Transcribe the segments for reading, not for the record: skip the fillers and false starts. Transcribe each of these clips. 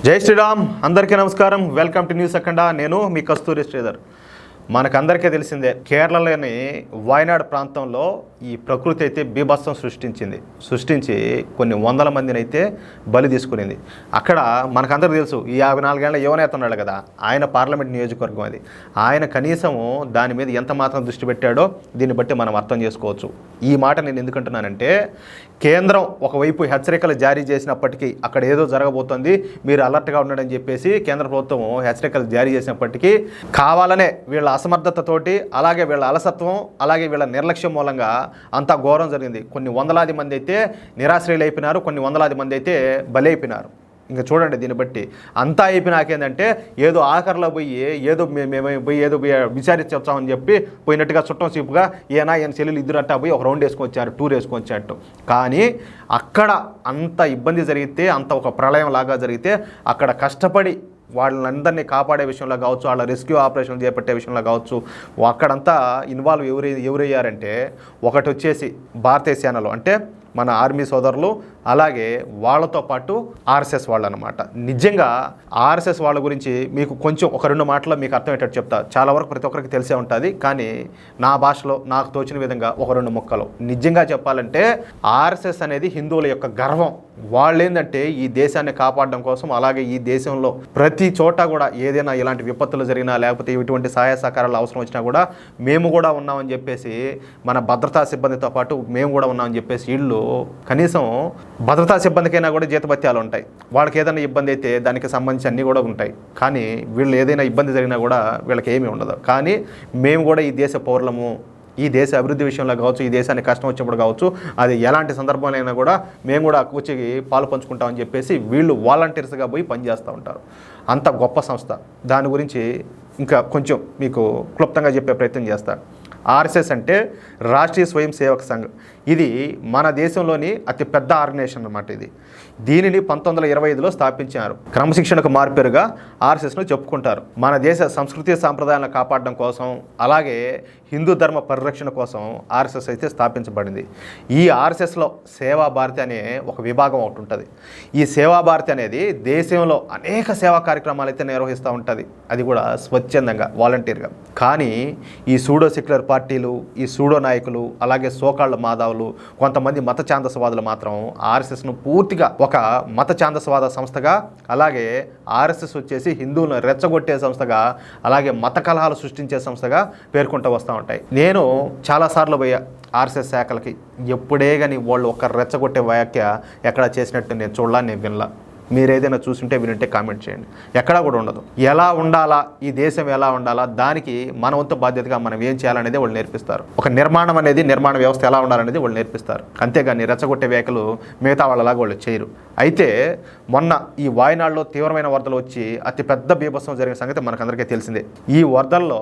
జై శ్రీరామ్. అందరికీ నమస్కారం. వెల్కమ్ టు న్యూస్ అఖండ. నేను మీ కస్తూరి శ్రీధర్. మనకందరికీ తెలిసిందే, కేరళలోని వాయనాడ్ ప్రాంతంలో ఈ ప్రకృతి అయితే బీభత్సం సృష్టించి కొన్ని వందల మందిని అయితే బలి తీసుకునింది. అక్కడ మనకందరికీ తెలుసు, ఈ 54 ఏళ్ల యువనేత ఉన్నాడు కదా, ఆయన పార్లమెంట్ నియోజకవర్గం అది. ఆయన కనీసము దాని మీద ఎంత మాత్రం దృష్టి పెట్టాడో దీన్ని బట్టి మనం అర్థం చేసుకోవచ్చు. ఈ మాట నేను ఎందుకంటున్నానంటే, కేంద్రం ఒకవైపు హెచ్చరికలు జారీ చేసినప్పటికీ అక్కడ ఏదో జరగబోతోంది, మీరు అలర్ట్గా ఉండడని చెప్పేసి కేంద్ర ప్రభుత్వం హెచ్చరికలు జారీ చేసినప్పటికీ కావాలనే వీళ్ళ అసమర్థతతోటి, అలాగే వీళ్ళ అలసత్వం, అలాగే వీళ్ళ నిర్లక్ష్యం మూలంగా అంతా ఘోరం జరిగింది. కొన్ని వందలాది మంది అయితే నిరాశ్రయులు అయిపోయినారు, కొన్ని వందలాది మంది అయితే బలి అయిపోయినారు. ఇంకా చూడండి, దీన్ని బట్టి అంతా అయిపోయినాకేందంటే ఏదో ఆఖరిలో మేము పోయి విచారించామని చెప్పి పోయినట్టుగా చుట్టం సీపుగా ఈయన చెల్లెలు ఇద్దరు అట్టా పోయి ఒక రౌండ్ వేసుకొచ్చారు, టూర్ వేసుకొచ్చారు. కానీ అక్కడ అంత ఇబ్బంది జరిగితే, అంత ఒక ప్రళయం లాగా జరిగితే, అక్కడ కష్టపడి వాళ్ళందరినీ కాపాడే విషయంలో కావచ్చు, వాళ్ళ రెస్క్యూ ఆపరేషన్లు చేపట్టే విషయంలో కావచ్చు, అక్కడంతా ఇన్వాల్వ్ ఎవరయ్యారంటే, ఒకటి వచ్చేసి భారతీయ సేనలో అంటే మన ఆర్మీ సోదరులు, అలాగే వాళ్ళతో పాటు ఆర్ఎస్ఎస్ వాళ్ళు అనమాట. నిజంగా ఆర్ఎస్ఎస్ వాళ్ళ గురించి మీకు కొంచెం ఒక 2 మాటల్లో మీకు అర్థమయ్యేటట్టు చెప్తా. చాలా వరకు ప్రతి ఒక్కరికి తెలిసే ఉంటుంది, కానీ నా భాషలో నాకు తోచిన విధంగా ఒక 2 ముక్కలు. నిజంగా చెప్పాలంటే ఆర్ఎస్ఎస్ అనేది హిందువుల యొక్క గర్వం. వాళ్ళు ఏంటంటే ఈ దేశాన్ని కాపాడడం కోసం, అలాగే ఈ దేశంలో ప్రతి చోట కూడా ఏదైనా ఇలాంటి విపత్తులు జరిగినా, లేకపోతే ఇటువంటి సహాయ సహకారాలు అవసరం వచ్చినా కూడా మేము కూడా ఉన్నామని చెప్పేసి, మన భద్రతా సిబ్బందితో పాటు మేము కూడా ఉన్నామని చెప్పేసి, వీళ్ళు కనీసం భద్రతా సిబ్బందికైనా కూడా జీతభత్యాలు ఉంటాయి. వాళ్ళకి ఏదైనా ఇబ్బంది అయితే దానికి సంబంధించి అన్నీ కూడా ఉంటాయి. కానీ వీళ్ళు ఏదైనా ఇబ్బంది జరిగినా కూడా వీళ్ళకి ఏమీ ఉండదు. కానీ మేము కూడా ఈ దేశ పౌరులము, ఈ దేశ అభివృద్ధి విషయంలో కావచ్చు, ఈ దేశానికి కష్టం వచ్చినప్పుడు కావచ్చు, అది ఎలాంటి సందర్భంలో అయినా కూడా మేము కూడా వచ్చి పాలు పంచుకుంటామని చెప్పేసి వీళ్ళు వాలంటీర్స్గా పోయి పనిచేస్తూ ఉంటారు. అంత గొప్ప సంస్థ. దాని గురించి ఇంకా కొంచెం మీకు క్లుప్తంగా చెప్పే ప్రయత్నం చేస్తాను. ఆర్ఎస్ఎస్ అంటే రాష్ట్రీయ స్వయం సేవక్ సంఘ్. ఇది మన దేశంలోని అతిపెద్ద ఆర్గనైజేషన్ అన్నమాట. దీనిని 1925లో స్థాపించారు. క్రమశిక్షణకు మార్పేరుగా ఆర్ఎస్ఎస్ను చెప్పుకుంటారు. మన దేశ సంస్కృతి సాంప్రదాయాలను కాపాడడం కోసం, అలాగే హిందూ ధర్మ పరిరక్షణ కోసం ఆర్ఎస్ఎస్ అయితే స్థాపించబడింది. ఈ ఆర్ఎస్ఎస్లో సేవా భారతి అనే ఒక విభాగం ఒకటి ఉంటుంది. ఈ సేవా భారతి అనేది దేశంలో అనేక సేవా కార్యక్రమాలు అయితే నిర్వహిస్తూ ఉంటుంది, అది కూడా స్వచ్ఛందంగా, వాలంటీర్గా. కానీ ఈ సూడో సెక్యులర్ పార్టీలు, ఈ సూడో నాయకులు, అలాగే సోకాళ్ళ మాధవులు, కొంతమంది మత ఛాందసవాదులు మాత్రం ఆర్ఎస్ఎస్ను పూర్తిగా ఒక మత ఛాందసవాద సంస్థగా, అలాగే ఆర్ఎస్ఎస్ వచ్చేసి హిందువులను రెచ్చగొట్టే సంస్థగా, అలాగే మత కలహాలు సృష్టించే సంస్థగా పేర్కొంటూ వస్తూ ఉంటాయి. నేను చాలాసార్లు పోయా ఆర్ఎస్ఎస్ శాఖలకి. ఎప్పుడే కానీ వాళ్ళు ఒక రెచ్చగొట్టే వ్యాఖ్య ఎక్కడ చేసినట్టు నేను చూడలా, నేను వినలా. మీరు ఏదైనా చూసుంటే వినుంటే కామెంట్ చేయండి. ఎక్కడా కూడా ఉండదు. ఎలా ఉండాలా, ఈ దేశం ఎలా ఉండాలా, దానికి మన వంతు బాధ్యతగా మనం ఏం చేయాలనేది వాళ్ళు నేర్పిస్తారు. ఒక నిర్మాణ వ్యవస్థ ఎలా ఉండాలనేది వాళ్ళు నేర్పిస్తారు. అంతేగాని రెచ్చగొట్టే వ్యాఖ్యలు మిగతా వాళ్ళలాగా వాళ్ళు చేయరు. అయితే మొన్న ఈ వాయనాడులో తీవ్రమైన వరదలు వచ్చి అతిపెద్ద బీభత్సం జరిగిన సంగతి మనకందరికీ తెలిసిందే. ఈ వరదల్లో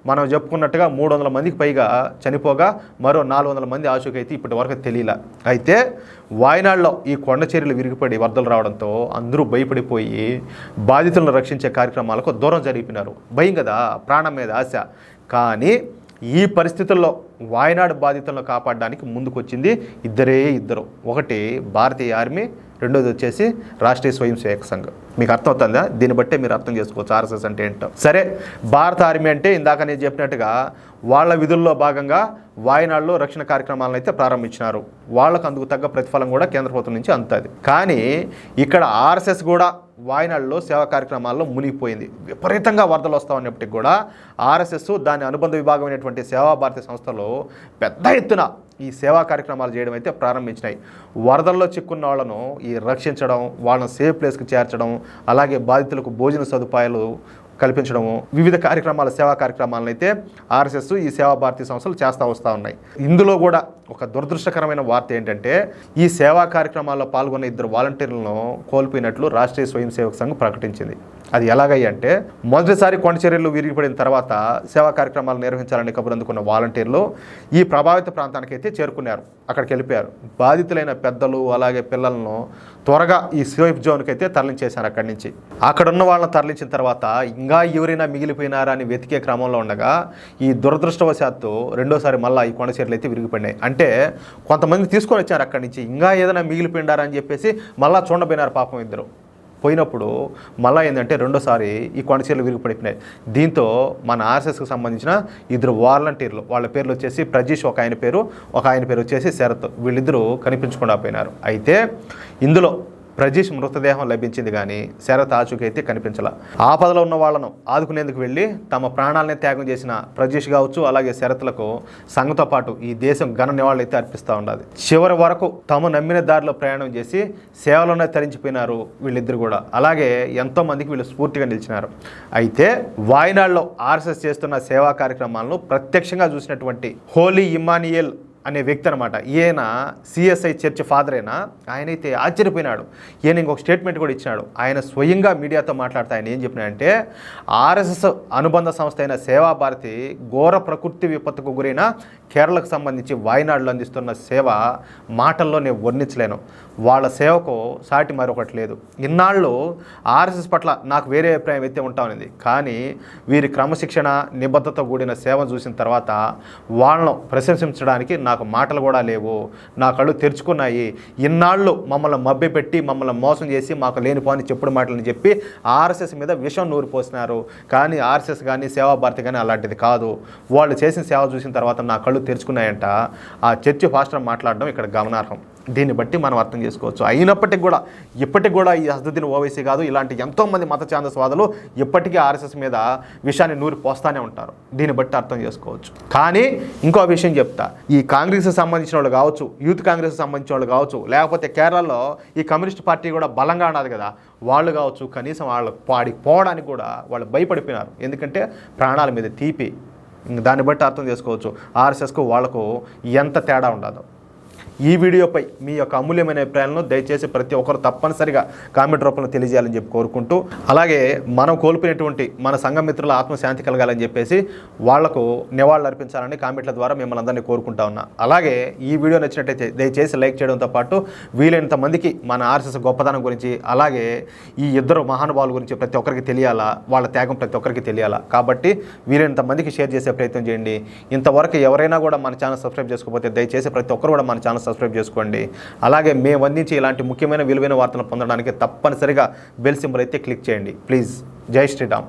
మనం చెప్పుకున్నట్టుగా 300 మందికి పైగా చనిపోగా, మరో 400 మంది ఆచూకైతే ఇప్పటి వరకు తెలియలా. అయితే వాయనాడులో ఈ కొండ చర్యలు విరిగిపడి వరదలు రావడంతో అందరూ భయపడిపోయి బాధితులను రక్షించే కార్యక్రమాలకు దూరం జరిగిపోయినారు. భయం కదా, ప్రాణం మీద ఆశ. కానీ ఈ పరిస్థితుల్లో వాయనాడు బాధితులను కాపాడడానికి ముందుకొచ్చింది ఇద్దరు. ఒకటి భారతీయ ఆర్మీ, రెండోది వచ్చేసి రాష్ట్రీయ స్వయం సేవక్ సంఘ్. మీకు అర్థమవుతుందా? దీన్ని బట్టే మీరు అర్థం చేసుకోవచ్చు ఆర్ఎస్ఎస్ అంటే ఏంటో. సరే, భారత ఆర్మీ అంటే ఇందాక నేను చెప్పినట్టుగా వాళ్ళ విధుల్లో భాగంగా వాయనాడులో రక్షణ కార్యక్రమాలను అయితే ప్రారంభించినారు. వాళ్ళకు అందుకు తగ్గ ప్రతిఫలం కూడా కేంద్ర ప్రభుత్వం నుంచి అందుతుంది. కానీ ఇక్కడ ఆర్ఎస్ఎస్ కూడా వాయనాడులో సేవా కార్యక్రమాల్లో మునిగిపోయింది. విపరీతంగా వరదలు వస్తూ ఉన్నప్పటికీ కూడా ఆర్ఎస్ఎస్ దాని అనుబంధ విభాగమైనటువంటి సేవా భారతి సంస్థలో పెద్ద ఎత్తున ఈ సేవా కార్యక్రమాలు చేయడం అయితే ప్రారంభించినాయి. వరదల్లో చిక్కున్న వాళ్ళను రక్షించడం, వాళ్ళను సేఫ్ ప్లేస్కి చేర్చడం, అలాగే బాధితులకు భోజన సదుపాయాలు కల్పించడము, వివిధ కార్యక్రమాల సేవా కార్యక్రమాలను అయితే ఆర్ఎస్ఎస్ ఈ సేవా భారతీ సంస్థలు చేస్తూ వస్తూ ఉన్నాయి. ఇందులో కూడా ఒక దురదృష్టకరమైన వార్త ఏంటంటే, ఈ సేవా కార్యక్రమాల్లో పాల్గొన్న 2 వాలంటీర్లను కోల్పోయినట్లు రాష్ట్రీయ స్వయం సేవక్ సంఘ్ ప్రకటించింది. అది ఎలాగయ్యంటే, మొదటిసారి కొండ చర్యలు విరిగిపడిన తర్వాత సేవా కార్యక్రమాలు నిర్వహించాలని కబురు అందుకున్న వాలంటీర్లు ఈ ప్రభావిత ప్రాంతానికి అయితే చేరుకున్నారు. అక్కడికి వెళ్ళిపోయారు. బాధితులైన పెద్దలు, అలాగే పిల్లలను త్వరగా ఈ సేఫ్ జోన్కి అయితే తరలించేశారు. అక్కడి నుంచి అక్కడున్న వాళ్ళని తరలించిన తర్వాత ఇంకా ఎవరైనా మిగిలిపోయినారా అని వెతికే క్రమంలో ఉండగా ఈ దురదృష్టవశాత్తు రెండోసారి మళ్ళీ ఈ కొండ చర్యలు అయితే విరిగిపడినాయి. అంటే కొంతమంది తీసుకొని వచ్చారు అక్కడి నుంచి, ఇంకా ఏదైనా మిగిలిపోయినారా అని చెప్పేసి మళ్ళీ చూడబోయినారు పాపం ఇద్దరు. పోయినప్పుడు మళ్ళీ ఏంటంటే రెండోసారి ఈ కొండచీరలు విరిగిపడిపోయినాయి. దీంతో మన ఆర్ఎస్ఎస్కి సంబంధించిన 2 వాలంటీర్లు, వాళ్ళ పేర్లు వచ్చేసి ప్రజీష్ ఒక ఆయన పేరు వచ్చేసి శరత్, వీళ్ళిద్దరూ కనిపించకుండా పోయినారు. అయితే ఇందులో ప్రజీష్ మృతదేహం లభించింది కానీ శరత్ ఆచూకీ అయితే కనిపించాల. ఆపదలో ఉన్న వాళ్లను ఆదుకునేందుకు వెళ్ళి తమ ప్రాణాలనే త్యాగం చేసిన ప్రజీష్ కావచ్చు, అలాగే శరత్లకు సంఘంతో పాటు ఈ దేశం ఘన నివాళులు అయితే అర్పిస్తూ ఉండాలి. చివరి వరకు తాము నమ్మిన దారిలో ప్రయాణం చేసి సేవలోనే తరించిపోయినారు వీళ్ళిద్దరు కూడా. అలాగే ఎంతోమందికి వీళ్ళు స్ఫూర్తిగా నిలిచినారు. అయితే వాయనాడులో ఆర్ఎస్ఎస్ చేస్తున్న సేవా కార్యక్రమాలను ప్రత్యక్షంగా చూసినటువంటి హోలీ ఇమ్మానియల్ అనే వ్యక్తి అనమాట. ఈయన సిఎస్ఐ చర్చ్ ఫాదర్ అయినా ఆయనైతే ఆశ్చర్యపోయినాడు. ఈయన ఇంకొక స్టేట్మెంట్ కూడా ఇచ్చినాడు. ఆయన స్వయంగా మీడియాతో మాట్లాడుతూ ఆయన ఏం చెప్పినాడంటే, ఆర్ఎస్ఎస్ అనుబంధ సంస్థ అయిన సేవాభారతి ఘోర ప్రకృతి విపత్తుకు గురైన కేరళకు సంబంధించి వాయనాడులో అందిస్తున్న సేవ మాటల్లో నేను వర్ణించలేను. వాళ్ళ సేవకు సాటి మరొకటి లేదు. ఇన్నాళ్ళు ఆర్ఎస్ఎస్ పట్ల నాకు వేరే అభిప్రాయం అయితే ఉంటామనింది, కానీ వీరి క్రమశిక్షణ నిబద్ధత కూడిన సేవ చూసిన తర్వాత వాళ్ళను ప్రశంసించడానికి నాకు మాటలు కూడా లేవు. నా కళ్ళు తెరుచుకున్నాయి. ఇన్నాళ్ళు మమ్మల్ని మభ్యపెట్టి మమ్మల్ని మోసం చేసి మాకు లేనిపోని చెప్పుడు మాటలని చెప్పి ఆర్ఎస్ఎస్ మీద విషం నూరు పోసినారు. కానీ ఆర్ఎస్ఎస్ కానీ సేవాభారతి కానీ అలాంటిది కాదు. వాళ్ళు చేసిన సేవ చూసిన తర్వాత నా కళ్ళు తెరుచుకున్నాయంట. ఆ చర్చి ఫాస్టర్ మాట్లాడడం ఇక్కడ గమనార్హం. దీన్ని బట్టి మనం అర్థం చేసుకోవచ్చు. అయినప్పటికీ కూడా ఇప్పటికి కూడా ఈ అసదుద్దీన్ ఓవైసీ కాదు, ఇలాంటి ఎంతోమంది మత ఛాందస్వాదులు ఇప్పటికీ ఆర్ఎస్ఎస్ మీద విషయాన్ని నూరి పోస్తానే ఉంటారు. దీన్ని బట్టి అర్థం చేసుకోవచ్చు. కానీ ఇంకో విషయం చెప్తా, ఈ కాంగ్రెస్కి సంబంధించిన వాళ్ళు కావచ్చు, యూత్ కాంగ్రెస్కి సంబంధించిన వాళ్ళు కావచ్చు, లేకపోతే కేరళలో ఈ కమ్యూనిస్ట్ పార్టీ కూడా బలంగా ఉన్నది కదా, వాళ్ళు కావచ్చు, కనీసం వాళ్ళ పాడికి పోవడానికి కూడా వాళ్ళు భయపడిపోయినారు. ఎందుకంటే ప్రాణాల మీద తీపి. దాన్ని బట్టి అర్థం చేసుకోవచ్చు ఆర్ఎస్ఎస్కు వాళ్లకు ఎంత తేడా ఉండదు. ఈ వీడియోపై మీ యొక్క అమూల్యమైన అభిప్రాయాలను దయచేసి ప్రతి ఒక్కరు తప్పనిసరిగా కామెంట్ రూపంలో తెలియజేయాలని చెప్పి కోరుకుంటూ, అలాగే మనం కోల్పోయినటువంటి మన సంఘ మిత్రుల ఆత్మశాంతి కలగాలని చెప్పేసి వాళ్లకు నివాళులు అర్పించాలని కామెంట్ల ద్వారా మిమ్మల్ని అందరినీ కోరుకుంటా ఉన్నా. అలాగే ఈ వీడియో నచ్చినట్టయితే దయచేసి లైక్ చేయడంతో పాటు వీలైనంత మందికి మన ఆర్ఎస్ఎస్ గొప్పతనం గురించి, అలాగే ఈ ఇద్దరు మహానుభావుల గురించి ప్రతి ఒక్కరికి తెలియాలా, వాళ్ళ త్యాగం ప్రతి ఒక్కరికి తెలియాలా. కాబట్టి వీలైనంత మందికి షేర్ చేసే ప్రయత్నం చేయండి. ఇంతవరకు ఎవరైనా కూడా మన ఛానల్ సబ్స్క్రైబ్ చేసుకోకపోతే దయచేసి ప్రతి ఒక్కరు కూడా మన ఛానల్ సబ్స్క్రైబ్ చేసుకోండి. అలాగే మేము అందించి ఇలాంటి ముఖ్యమైన విలువైన వార్తలు పొందడానికి తప్పనిసరిగా బెల్ సింబల్ అయితే క్లిక్ చేయండి ప్లీజ్. జై శ్రీరామ్.